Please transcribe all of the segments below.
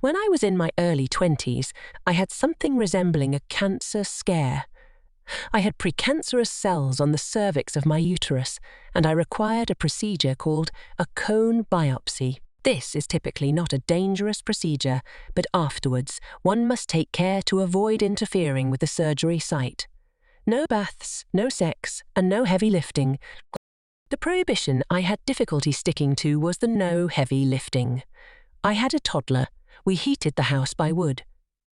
When I was in my early 20s, I had something resembling a cancer scare. I had precancerous cells on the cervix of my uterus, and I required a procedure called a cone biopsy. This is typically not a dangerous procedure, but afterwards one must take care to avoid interfering with the surgery site. No baths, no sex, and no heavy lifting. The prohibition I had difficulty sticking to was the no heavy lifting. I had a toddler. We heated the house by wood.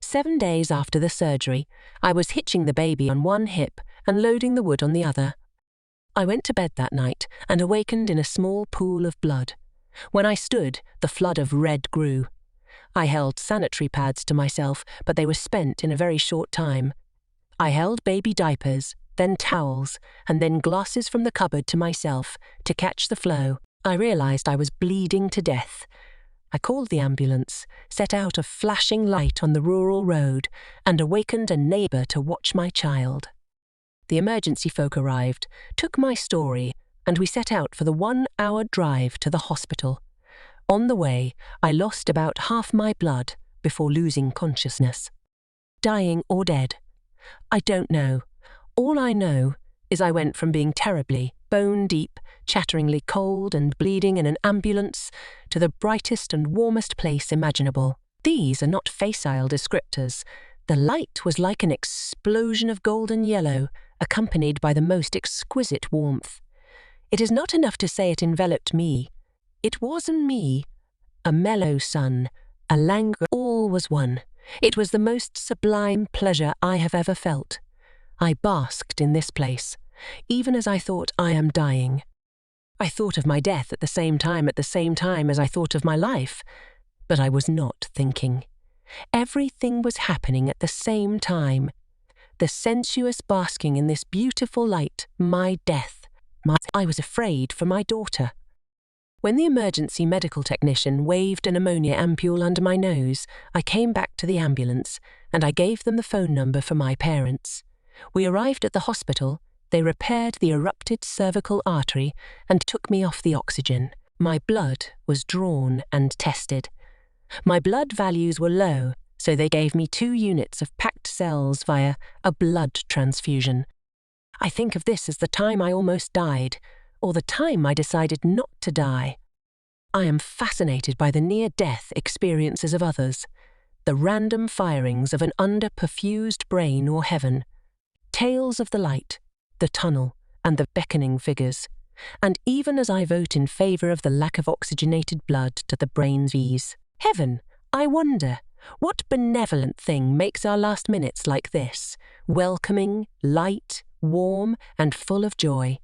7 days after the surgery, I was hitching the baby on one hip and loading the wood on the other. I went to bed that night and awakened in a small pool of blood. When I stood, the flood of red grew. I held sanitary pads to myself, but they were spent in a very short time. I held baby diapers, then towels, and then glasses from the cupboard to myself to catch the flow. I realized I was bleeding to death. I called the ambulance, set out a flashing light on the rural road, and awakened a neighbour to watch my child. The emergency folk arrived, took my story, and we set out for the 1-hour drive to the hospital. On the way, I lost about half my blood before losing consciousness. Dying or dead? I don't know. All I know is I went from being terribly, bone-deep, chatteringly cold and bleeding in an ambulance to the brightest and warmest place imaginable. These are not facile descriptors. The light was like an explosion of golden yellow, accompanied by the most exquisite warmth. It is not enough to say it enveloped me. It was me, a mellow sun, a languor, all was one. It was the most sublime pleasure I have ever felt. I basked in this place, even as I thought I am dying. I thought of my death at the same time as I thought of my life, but I was not thinking. Everything was happening at the same time. The sensuous basking in this beautiful light, my death. I was afraid for my daughter. When the emergency medical technician waved an ammonia ampule under my nose, I came back to the ambulance and I gave them the phone number for my parents. We arrived at the hospital. They repaired the erupted cervical artery and took me off the oxygen. My blood was drawn and tested. My blood values were low, so they gave me 2 units of packed cells via a blood transfusion. I think of this as the time I almost died, or the time I decided not to die. I am fascinated by the near-death experiences of others, the random firings of an under-perfused brain or heaven, tales of the light, the tunnel, and the beckoning figures. And even as I vote in favour of the lack of oxygenated blood to the brain's ease, heaven, I wonder, what benevolent thing makes our last minutes like this, welcoming, light, warm, and full of joy?